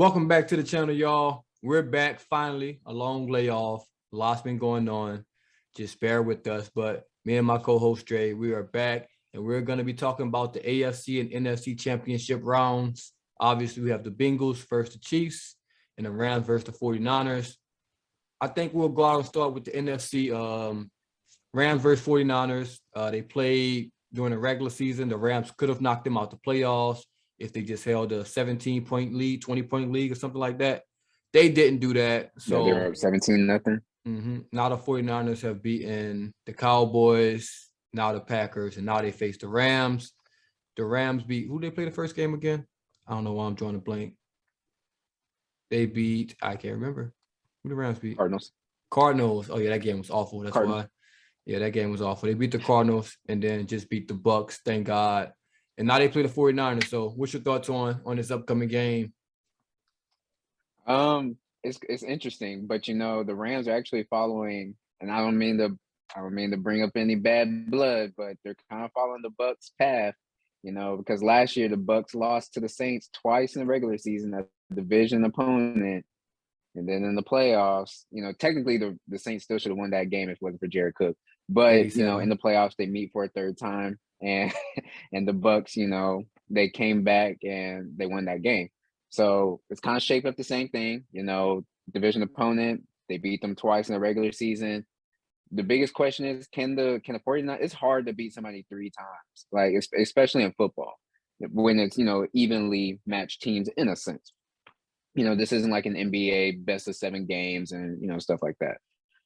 Welcome back to the channel, y'all. We're back finally. A long layoff. A lot's been going on. Just bear with us. But me and my co-host Dre, we are back, and we're going to be talking about the AFC and NFC championship rounds. Obviously, we have the Bengals versus the Chiefs and the Rams versus the 49ers. I think we'll go out and start with the NFC. Rams versus 49ers. They played during the regular season. The Rams could have knocked them out the playoffs if they just held a 17-point lead, 20-point lead or something like that. They didn't do that. So yeah, they were up 17-0. Now the 49ers have beaten the Cowboys, now the Packers, and now they face the Rams. The Rams beat, who they play the first game again? I don't know why I'm drawing a blank. They beat, I can't remember. Who the Rams beat? Cardinals. Oh, yeah, that game was awful. That's why. Yeah, that game was awful. They beat the Cardinals and then just beat the Bucks, thank God. And now they play the 49ers. So what's your thoughts on this upcoming game? It's interesting, but the Rams are actually following, and I don't mean to bring up any bad blood, but they're kind of following the Bucks path, because last year the Bucks lost to the Saints twice in the regular season, a division opponent, and then in the playoffs, technically the Saints still should have won that game if it wasn't for Jared Cook. But in the playoffs they meet for a third time, and and the Bucks, they came back and they won that game. So it's kind of shaped up the same thing, division opponent. They beat them twice in the regular season. The biggest question is, can the 49ers? It's hard to beat somebody three times, like especially in football, when it's evenly matched teams in a sense. This isn't like an NBA best of 7 games and stuff like that.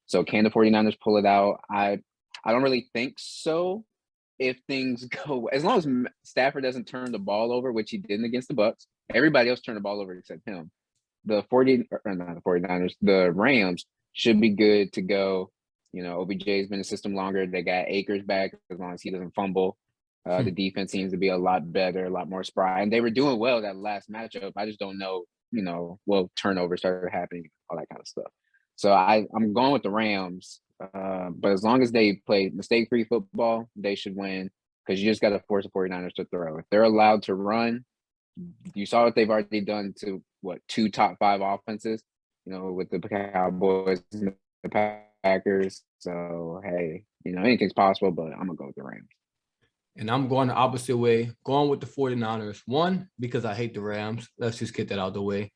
So can the 49ers pull it out? I don't really think so. If things go, as long as Stafford doesn't turn the ball over, which he didn't against the Bucks, everybody else turned the ball over except him. Not the 49ers, the Rams should be good to go. OBJ's been in the system longer. They got Akers back as long as he doesn't fumble. The defense seems to be a lot better, a lot more spry, and they were doing well that last matchup. I just don't know, turnovers started happening, all that kind of stuff. So I'm going with the Rams. But as long as they play mistake-free football, they should win, because you just got to force the 49ers to throw. If they're allowed to run, you saw what they've already done to, 2 top 5 offenses, with the Cowboys and the Packers. So, hey, anything's possible, but I'm going to go with the Rams. And I'm going the opposite way, going with the 49ers. One, because I hate the Rams. Let's just get that out of the way.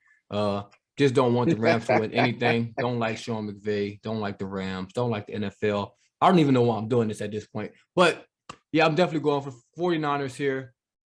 Just don't want the Rams to win anything. Don't like Sean McVay. Don't like the Rams. Don't like the NFL. I don't even know why I'm doing this at this point. But, yeah, I'm definitely going for 49ers here.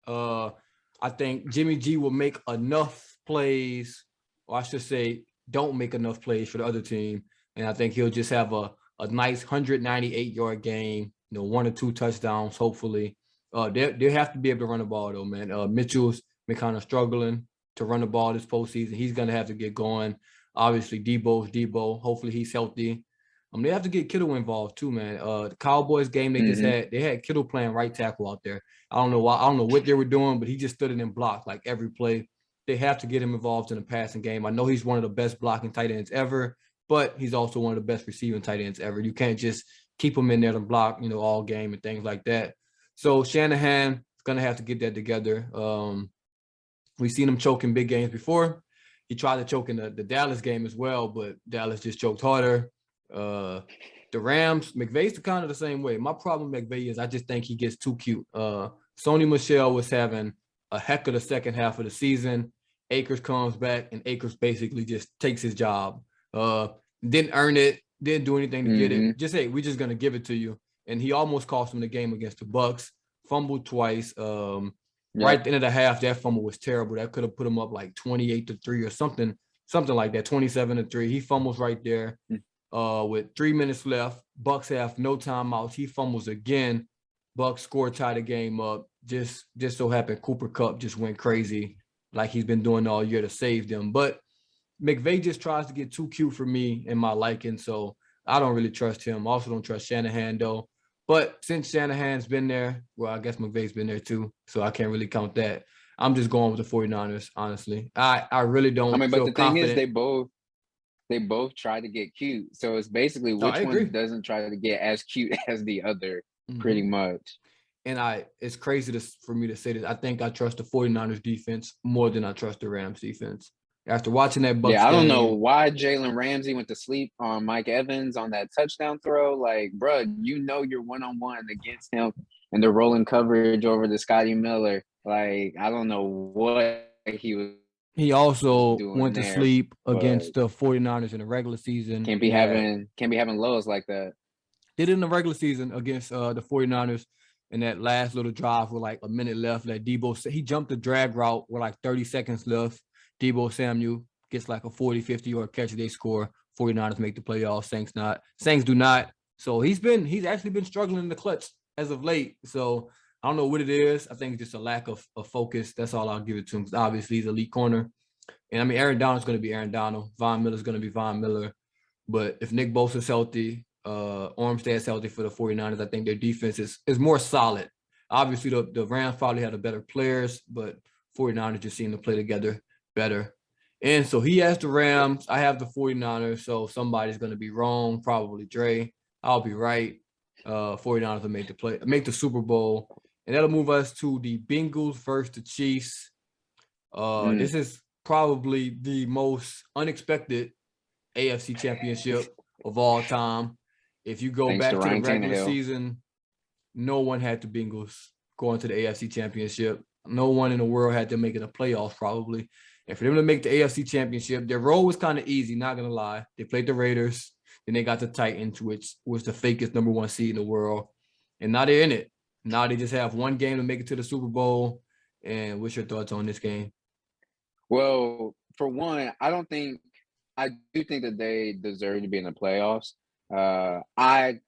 I think Jimmy G will make enough plays, or I should say don't make enough plays for the other team. And I think he'll just have a nice 198-yard game, 1 or 2 touchdowns, hopefully. They have to be able to run the ball, though, man. Mitchell's been kind of struggling to run the ball this postseason. He's going to have to get going. Obviously, Debo's Debo. Hopefully, he's healthy. They have to get Kittle involved too, man. The Cowboys game they had Kittle playing right tackle out there. I don't know why. I don't know what they were doing, but he just stood in and blocked like every play. They have to get him involved in the passing game. I know he's one of the best blocking tight ends ever, but he's also one of the best receiving tight ends ever. You can't just keep him in there to block, all game and things like that. So Shanahan is going to have to get that together. We've seen him choke in big games before. He tried to choke in the Dallas game as well, but Dallas just choked harder. The Rams, McVay's kind of the same way. My problem with McVay is I just think he gets too cute. Sony Michel was having a heck of the second half of the season. Akers comes back, and Akers basically just takes his job. Didn't earn it, didn't do anything to get it. Just, hey, we're just going to give it to you. And he almost cost him the game against the Bucks, fumbled twice. Right at the end of the half, that fumble was terrible. That could have put him up like 28-3 or something like that, 27-3. He fumbles right there with 3 minutes left. Bucks have no timeouts. He fumbles again. Bucks score, tie the game up. Just so happened Cooper Kupp just went crazy like he's been doing all year to save them. But McVay just tries to get too cute for me in my liking, so I don't really trust him. Also don't trust Shanahan, though. But since Shanahan's been there, well, I guess McVay's been there too, so I can't really count that. I'm just going with the 49ers, honestly. I really don't feel but the confident. Thing is, they both try to get cute. So it's basically which one doesn't try to get as cute as the other, pretty much. And it's crazy for me to say this. I think I trust the 49ers defense more than I trust the Rams defense. After watching that Bucks Yeah, I don't know game, why Jalen Ramsey went to sleep on Mike Evans on that touchdown throw. Like, bro, you know you're one-on-one against him and they're rolling coverage over the Scotty Miller. Like, I don't know what he he was also doing went to there, sleep but against the 49ers in the regular season. can't be having lows like that. Did it in the regular season against the 49ers in that last little drive with like a minute left. That he jumped the drag route with like 30 seconds left. Debo Samuel gets like a 40, 50-yard catch. They score. 49ers make the playoffs. Saints do not. So he's actually been struggling in the clutch as of late. So I don't know what it is. I think it's just a lack of focus. That's all I'll give it to him. Obviously, he's elite corner. And I mean, Aaron Donald's going to be Aaron Donald. Von Miller's going to be Von Miller. But if Nick Bosa's healthy, Armstead's healthy for the 49ers, I think their defense is more solid. Obviously, the Rams probably had the better players, but 49ers just seem to play together better. And so he has the Rams. I have the 49ers. So somebody's going to be wrong, probably Dre. I'll be right. 49ers will make the Super Bowl. And that'll move us to the Bengals versus the Chiefs. This is probably the most unexpected AFC championship of all time. If you go Thanks to back to the Ryan regular Tannehill. season, no one had the Bengals going to the AFC championship. No one in the world had them making the playoffs probably. And for them to make the AFC championship, their role was kind of easy, not going to lie. They played the Raiders, then they got the Titans, which was the fakest #1 seed in the world. And now they're in it. Now they just have one game to make it to the Super Bowl. And what's your thoughts on this game? Well, for one, I do think that they deserve to be in the playoffs. I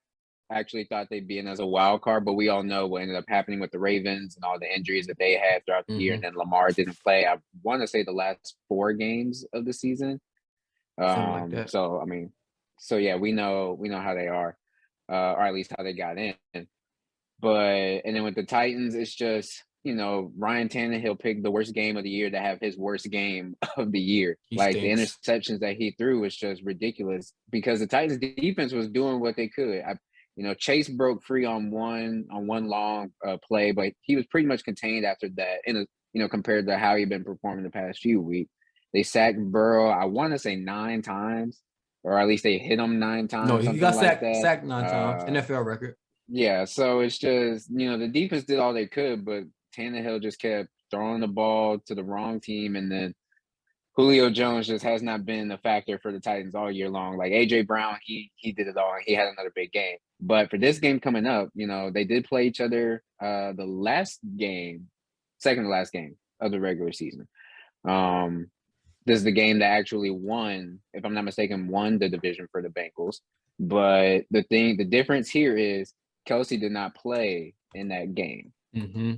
actually thought they'd be in as a wild card, but we all know what ended up happening with the Ravens and all the injuries that they had throughout the year. And Mm-hmm. then Lamar didn't play, I want to say, the last 4 games of the season. Something like that. So I mean, so yeah, we know how they are, or at least how they got in. But and then with the Titans, it's just, Ryan Tannehill picked the worst game of the year to have his worst game of the year. He Like the stinks. interceptions that he threw was just ridiculous because the Titans defense was doing what they could. Chase broke free on one long play, but he was pretty much contained after that. Compared to how he'd been performing the past few weeks, they sacked Burrow, I want to say 9 times, or at least they hit him 9 times, No, he something got like sacked that. sacked 9 times. NFL record. Yeah, so it's just, the defense did all they could, but Tannehill just kept throwing the ball to the wrong team. And then Julio Jones just has not been a factor for the Titans all year long. Like A.J. Brown, he did it all. And he had another big game. But for this game coming up, they did play each other second to last game of the regular season. This is the game that actually won, if I'm not mistaken, won the division for the Bengals. But the difference here is Kelsey did not play in that game. Mm-hmm.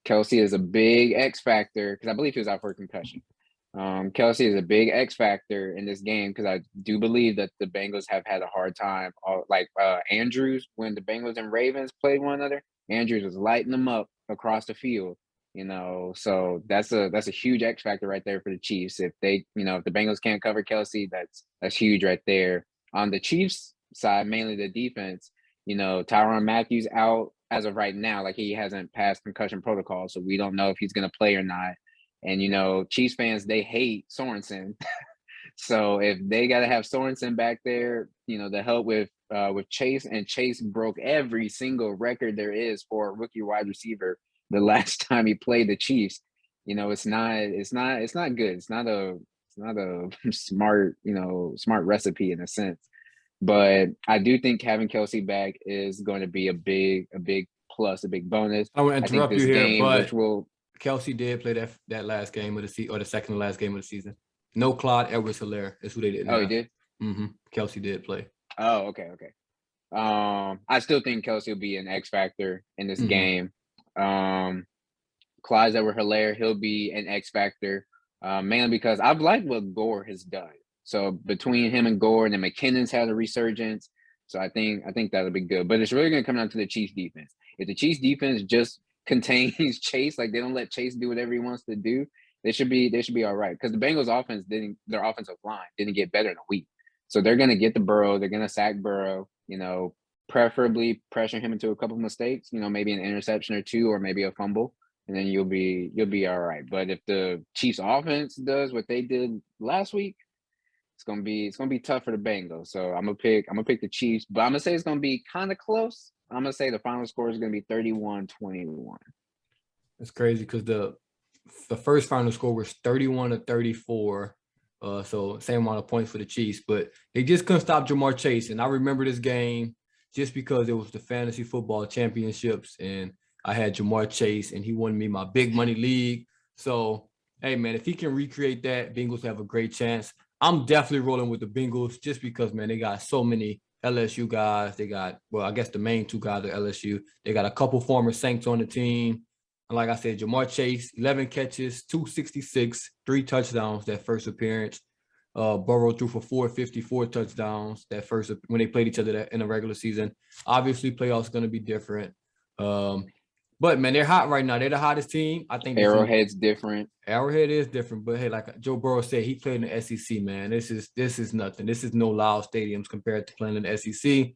Kelsey is a big X factor because I believe he was out for a concussion. Kelsey is a big X factor in this game because I do believe that the Bengals have had a hard time. Andrews, when the Bengals and Ravens played one another, Andrews was lighting them up across the field. So that's a huge X factor right there for the Chiefs. If the Bengals can't cover Kelsey, that's huge right there. On the Chiefs side, mainly the defense, Tyrann Mathieu out as of right now. Like, he hasn't passed concussion protocol, so we don't know if he's going to play or not. And, Chiefs fans, they hate Sorensen. So if they got to have Sorensen back there, to help with Chase, and Chase broke every single record there is for a rookie wide receiver the last time he played the Chiefs. It's not good. It's not a smart recipe in a sense. But I do think having Kelsey back is going to be a big plus, a big bonus. I want to I think interrupt you this here, game, but which will Kelsey did play that last game of the season, or the second to last game of the season. No Clyde Edwards-Helaire is who they didn't have. he did? Mm-hmm. Kelsey did play. Oh, okay. I still think Kelsey will be an X factor in this game. Clyde Edwards-Helaire, he'll be an X factor, mainly because I've liked what Gore has done. So between him and Gore, and then McKinnon's had a resurgence. So I think that'll be good. But it's really going to come down to the Chiefs defense. If the Chiefs defense just contains Chase, like they don't let Chase do whatever he wants to do, they should be all right. Because the Bengals their offensive line didn't get better in a week. So they're going to get the Burrow. They're going to sack Burrow, preferably pressure him into a couple of mistakes, maybe an interception or two, or maybe a fumble. and then you'll be all right. But if the Chiefs offense does what they did last week, it's gonna be tough for the Bengals. So I'm gonna pick the Chiefs, but I'm gonna say it's gonna be kind of close. I'm gonna say the final score is gonna be 31-21. It's crazy because the first final score was 31-34. So same amount of points for the Chiefs, but they just couldn't stop Jamar Chase. And I remember this game just because it was the fantasy football championships, and I had Jamar Chase, and he won me my big money league. So hey man, if he can recreate that, Bengals have a great chance. I'm definitely rolling with the Bengals just because man, they got so many LSU guys. They got, well, I guess the main two guys are LSU. They got a couple former Saints on the team. And like I said, Jamar Chase, 11 catches, 266, 3 touchdowns that first appearance. Burrow threw for 454 touchdowns that first when they played each other in the regular season. Obviously, playoffs going to be different. But man, they're hot right now. They're the hottest team. I think Arrowhead's different. Arrowhead is different, but hey, like Joe Burrow said, he played in the SEC. Man, this is nothing. This is no loud stadiums compared to playing in the SEC.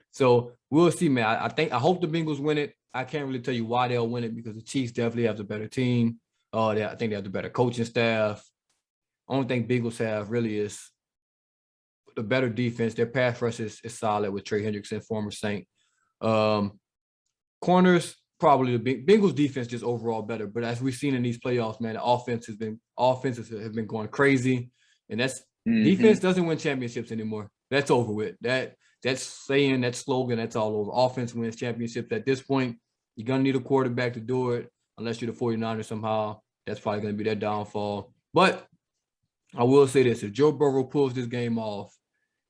So we'll see, man. I hope the Bengals win it. I can't really tell you why they'll win it because the Chiefs definitely have the better team. I think they have the better coaching staff. Only thing Bengals have really is the better defense. Their pass rush is solid with Trey Hendrickson, former Saint. Corners, probably the Bengals defense just overall better. But as we've seen in these playoffs, man, the offenses have been going crazy. And defense doesn't win championships anymore. That's over with. That's saying that slogan, that's all over. Offense wins championships. At this point, you're going to need a quarterback to do it, unless you're the 49ers somehow. That's probably going to be their downfall. But I will say this. If Joe Burrow pulls this game off,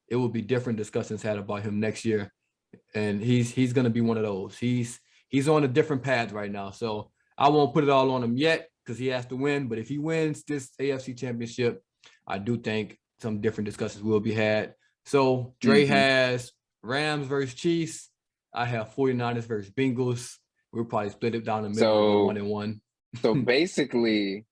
it will be different discussions had about him next year. And he's going to be one of those. He's on a different path right now. So I won't put it all on him yet because he has to win. But if he wins this AFC championship, I do think some different discussions will be had. So Dre has Rams versus Chiefs. I have 49ers versus Bengals. We'll probably split it down the middle, 1-1. So basically,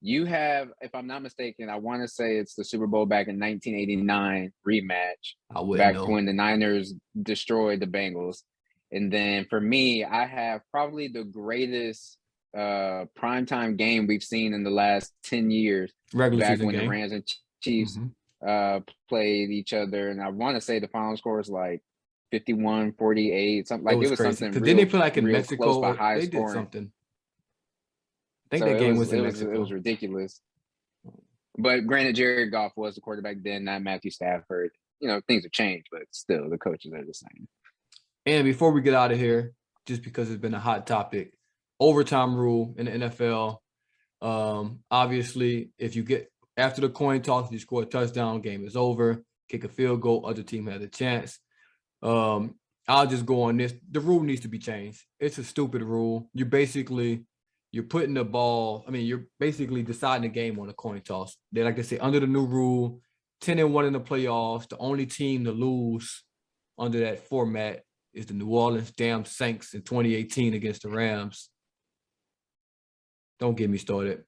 you have, if I'm not mistaken, I want to say it's the Super Bowl back in 1989 rematch. Back when the Niners destroyed the Bengals. And then for me, I have probably the greatest primetime game we've seen in the last 10 years. Regular back season when game. the Rams and Chiefs played each other. And I want to say the final score was like 51-48, something like it was crazy. something Because real, then they play like in real Mexico. close by high they scoring. did something. I think So that game was in Mexico. It was ridiculous. But granted, Jared Goff was the quarterback then, not Matthew Stafford. You know, things have changed, but still the coaches are the same. And before we get out of here, just because it's been a hot topic, overtime rule in the NFL. Obviously, if you get after the coin toss, you score a touchdown, game is over. Kick a field goal, other team has a chance. I'll just go on this. The rule needs to be changed. It's a stupid rule. You're putting the ball. I mean, you're basically deciding the game on a coin toss. They like to say under the new rule, 10-1 in the playoffs. The only team to lose under that format is the New Orleans damn Saints in 2018 against the Rams. Don't get me started.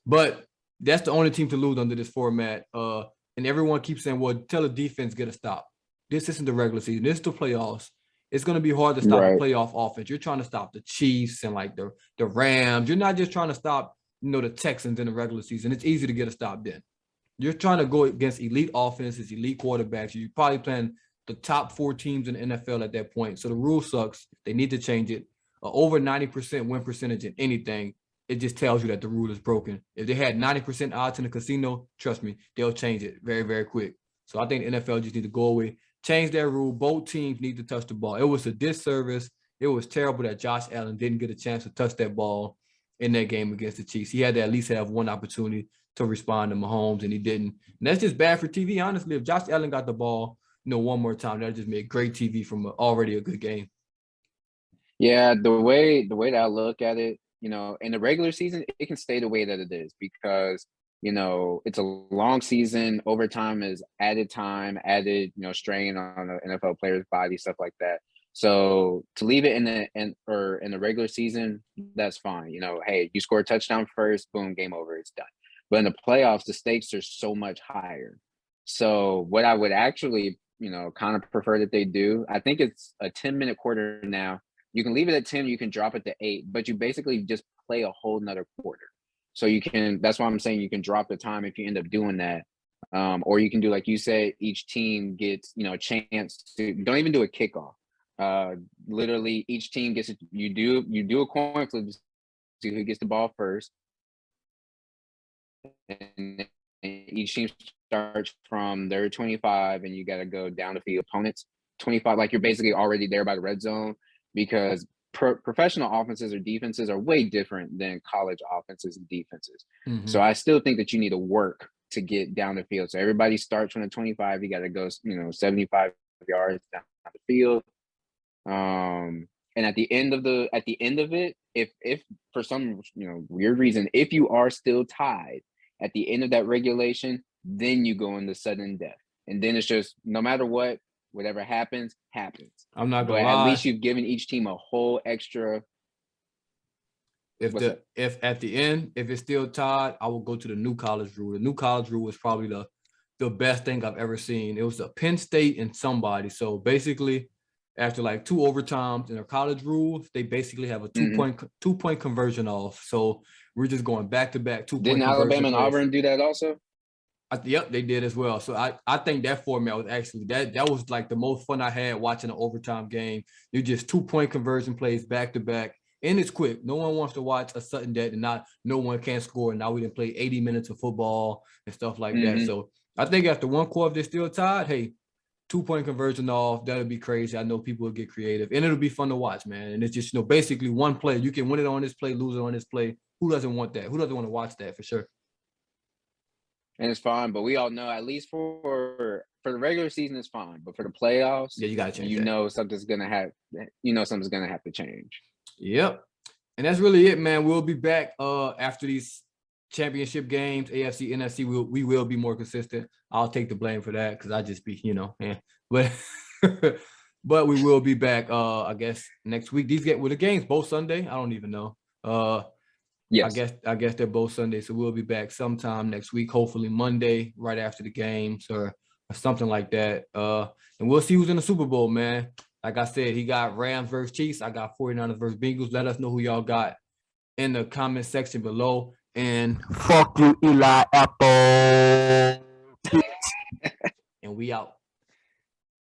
But that's the only team to lose under this format. And everyone keeps saying, well, tell the defense get a stop. This isn't the regular season. This is the playoffs. It's going to be hard to stop a playoff offense. You're trying to stop the Chiefs and like the Rams. You're not just trying to stop, the Texans in the regular season. It's easy to get a stop then. You're trying to go against elite offenses, elite quarterbacks. You're probably playing the top 4 teams in the NFL at that point. So the rule sucks. They need to change it. Over 90% win percentage in anything, it just tells you that the rule is broken. If they had 90% odds in the casino, trust me, they'll change it very, very quick. So I think the NFL just need to go away, change that rule. Both teams need to touch the ball. It was a disservice. It was terrible that Josh Allen didn't get a chance to touch that ball in that game against the Chiefs. He had to at least have one opportunity to respond to Mahomes, and he didn't. And that's just bad for TV, honestly. If Josh Allen got the ball, one more time, that just made great TV from already a good game. Yeah, the way that I look at it, in the regular season, it can stay the way that it is because, it's a long season. Overtime is added time, added, strain on the NFL player's body, stuff like that. So to leave it in the regular season, that's fine. Hey, you score a touchdown first, boom, game over, it's done. But in the playoffs, the stakes are so much higher. So what I would actually, kind of prefer that they do, I think it's a 10-minute quarter now. You can leave it at 10, you can drop it to 8, but you basically just play a whole nother quarter. So you can, that's why I'm saying you can drop the time if you end up doing that. Or you can do, like you said, each team gets, a chance to, don't even do a kickoff. Literally each team gets, you do a coin flip to see who gets the ball first. And each team starts from their 25 and you got to go down the field. Opponents 25, like you're basically already there by the red zone, because professional offenses or defenses are way different than college offenses and defenses. Mm-hmm. So I still think that you need to work to get down the field. So everybody starts from the 25. You got to go, 75 yards down the field. And at the end of it, if for some weird reason, if you are still tied at the end of that regulation, then you go into sudden death, and then it's just no matter what, whatever happens. I'm not But gonna lie. At least you've given each team a whole extra. If at the end, if it's still tied, I will go to the new college rule. The new college rule was probably the best thing I've ever seen. It was a Penn State and somebody. So basically, after like 2 overtimes in their college rules, they basically have a two point conversion off. So we're just going back to back 2 point. Didn't Alabama and Auburn do that also? Yep, they did as well. So I think that format was actually that was like the most fun I had watching an overtime game. You just 2 point conversion plays back to back, and it's quick. No one wants to watch a sudden death and no one can score. And now we didn't play 80 minutes of football and stuff like that. So I think after one quarter, if they're still tied, hey, 2 point conversion off, that'll be crazy. I know people will get creative, and it'll be fun to watch, man. And it's just basically one play. You can win it on this play, lose it on this play. Who doesn't want that? Who doesn't want to watch that for sure? And it's fine, but we all know, at least for the regular season, it's fine. But for the playoffs, yeah, you gotta change. Something's gonna have. Something's gonna have to change. Yep, and that's really it, man. We'll be back after these championship games, AFC, NFC. We will be more consistent. I'll take the blame for that because I just be, but but we will be back. I guess next week. These the games both Sunday. I don't even know. Yes. I guess they're both Sunday, so we'll be back sometime next week, hopefully Monday, right after the games or something like that. And we'll see who's in the Super Bowl, man. Like I said, he got Rams versus Chiefs. I got 49ers versus Bengals. Let us know who y'all got in the comment section below. And fuck you, Eli Apple. And we out.